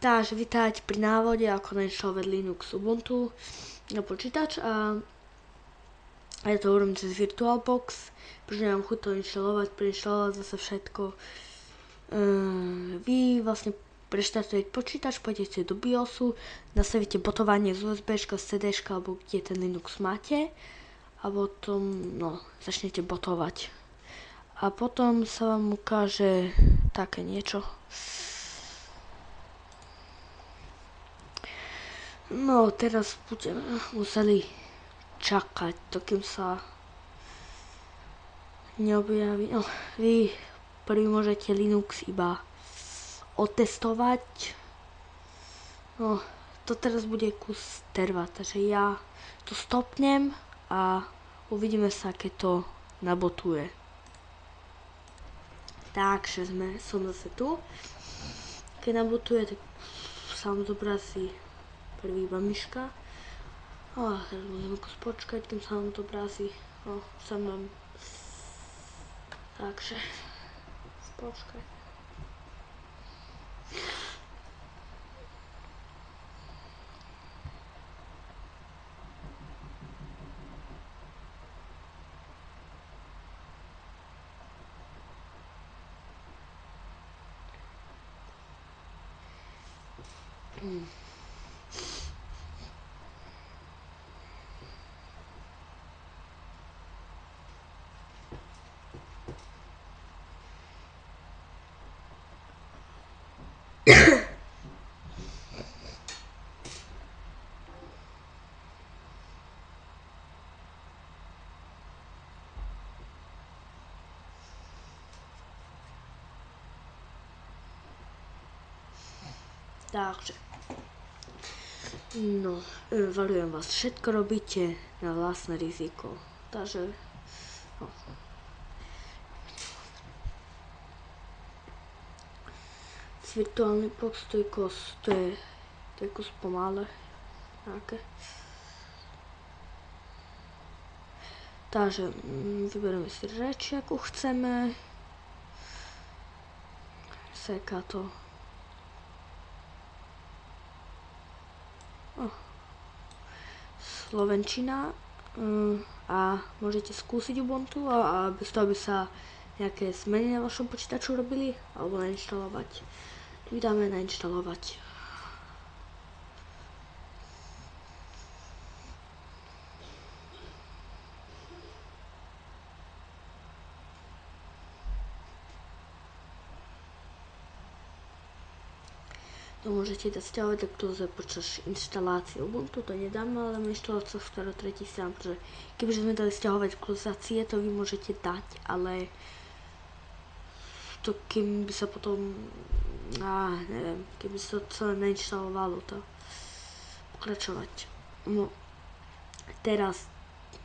Takže vítajte pri návode, ako nainštalovať Linux Ubuntu na počítač a ja to urobím cez VirtualBox, pretože nemám chuť to preinštalovať zase všetko. Vy vlastne preštartujete počítač, pôjdete do BIOSu, nastavíte botovanie z USBčka, z CDčka alebo kde ten Linux máte a potom začnete botovať. A potom sa vám ukáže také niečo. No, teraz budeme museli čakať, dokým sa neobjaví. No, vy prvý môžete Linux iba otestovať. No, to teraz bude kus trvať, takže ja to stopnem a uvidíme sa, keď to nabotuje. Takže som zase tu. Keď nabotuje, tak sa vám zobrazí prvý iba myška. Teraz musím kus počkať, kým sa vám to obrazí. Sa mám. Takže počkaj. Takže, varujem vás, všetko robíte na vlastné riziko. Takže, virtuálny box, to je kus pomále. Nejaké. Takže, vyberieme si reč, akú chceme. Seká to. Slovenčina a môžete skúsiť Ubuntu a bez toho, aby sa nejaké zmeny na vašom počítaču robili alebo nainštalovať. Vydáme nainštalovať. To môžete dať stiahovať aktualizovať počas inštalácie Ubuntu, to nedáme, ale inštalovať software od tretích strán, pretože kebyže sme dali stiahovať aktualizácie, to vy môžete dať, ale to kým by sa potom, neviem, keby sa to celé nainštalovalo, to pokračovať. No, teraz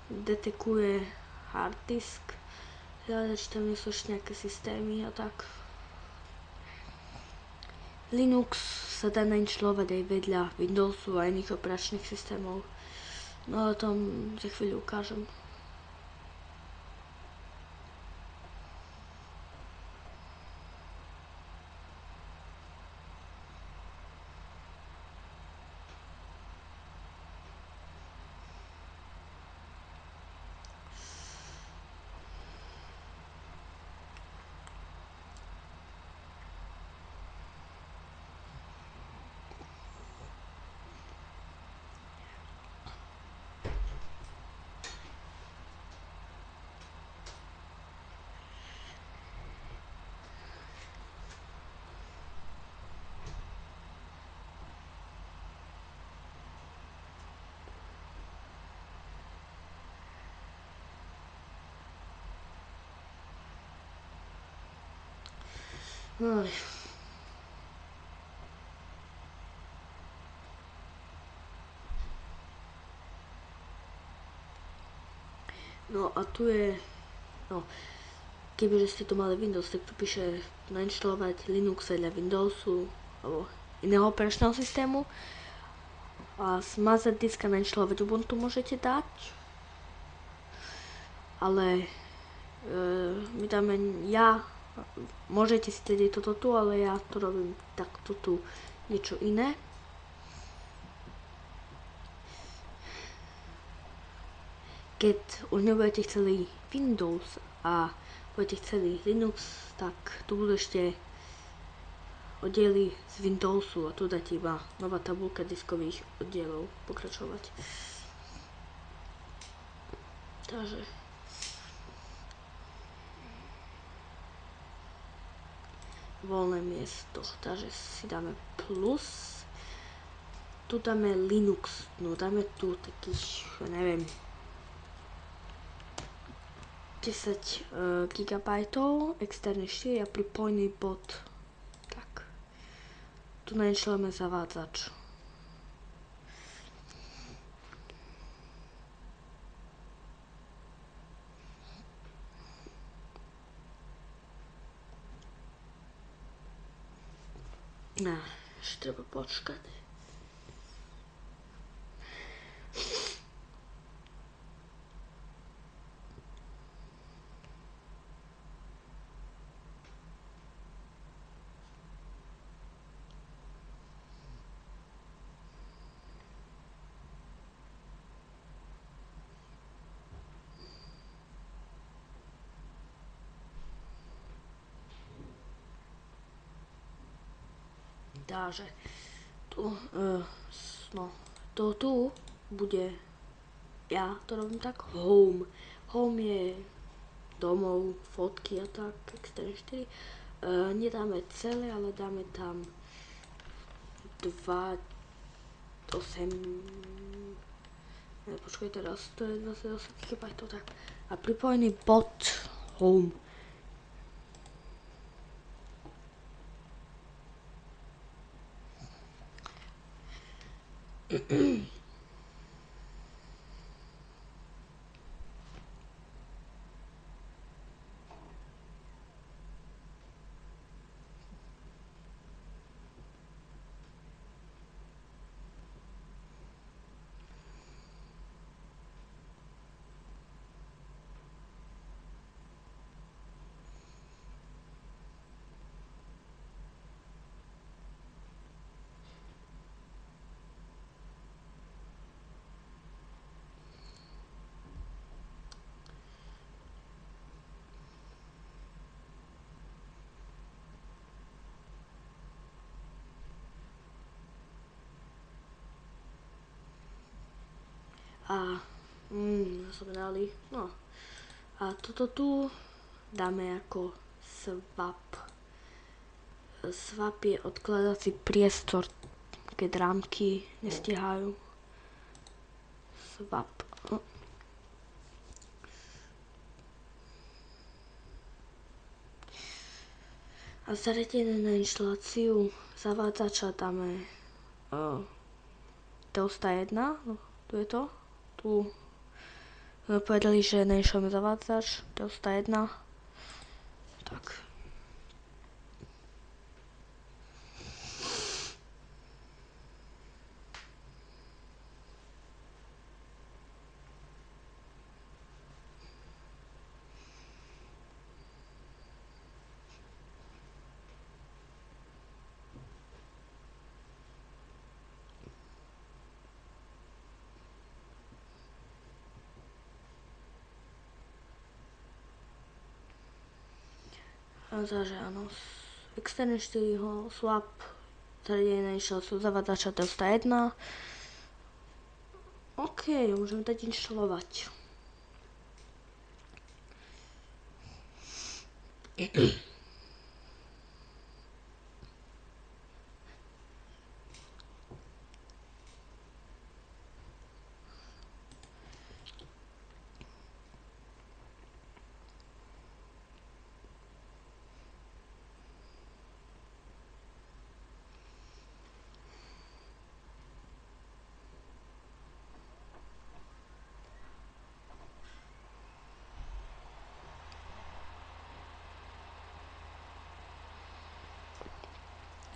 detekuje hard disk, či tam nie sú ešte nejaké systémy a tak. Linux sa dá nainštalovať aj vedľa Windowsu a iných operačných systémov. No o tom za chvíľu ukážem. No a tu je, kebyže ste tu mali Windows, tak tu píše nainštalovať Linux vedľa Windowsu alebo iného operačného systému a smazať disk a nainštalovať Ubuntu môžete dať, ale my dáme môžete si dať toto tu, ale ja to robím takto tu. niečo iné. Keď už nebudete chceli Windows a budete chceli Linux, tak tu budú ešte oddiely z Windowsu a tu dáte iba nová tabulka diskových oddielov pokračovať. Takže voľné miesto, takže si dáme plus, tu dáme Linux, no dáme tu takých, neviem, 10 GB, externý 4 a pripojný bod. Tak, tu nainštalujeme zavádzač. No, ešte treba počkať. Takže tu, tu bude, ja to robím tak, home. Home je domov, fotky a tak, extrém 4. Nedáme celé, ale dáme tam 2, 8, počkaj teraz, to je 28 GB, tak. A pripojený bod home. A sme dali, no. A toto tu dáme ako swap. Swap je odkladací priestor, keď rámky nestihajú. Swap. A zariadenie na inštaláciu zavádzača dáme Delta 1, no, tu je to. Tu sme povedali, že nainštalujeme zavádzač Delta 1. Tak. Takže áno, externé 4 swap, zariadenie na inštaláciu zavádzača Delta 1. OK, môžeme dať inštalovať.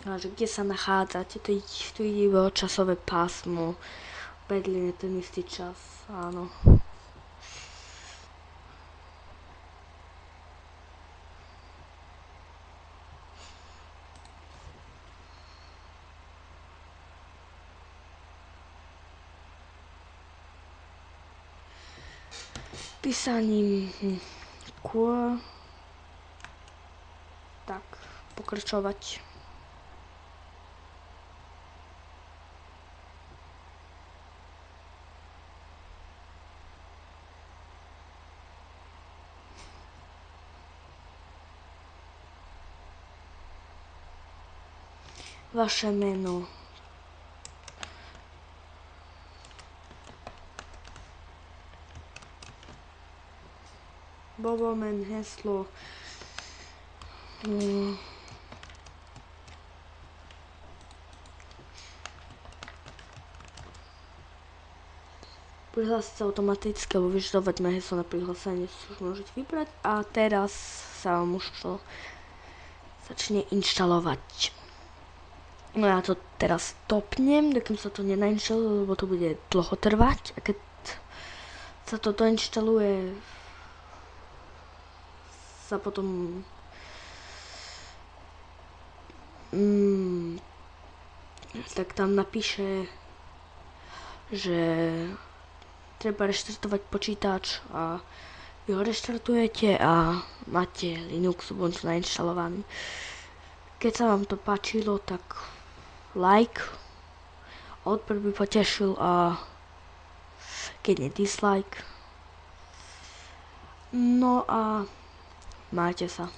Takže kde sa nachádzate, tu ide iba o časové pásmo. Berlín je ten istý čas, áno. písaním tak pokračovať. Vaše meno. Bobomen, heslo. Prihlásiť sa automaticky alebo vyžadovať moje heslo na prihlásenie si už môžete vybrať a teraz sa vám už to začne inštalovať. No ja to teraz stopnem, dokým sa to nenainštaluje, lebo to bude dlho trvať a keď sa to doinštaluje, sa potom tak tam napíše, že treba reštartovať počítač a vy ho reštartujete a máte Linux Ubuntu nainštalovaný. Keď sa vám to páčilo, tak like, odber by potešil a keď nie dislike. No a máte sa.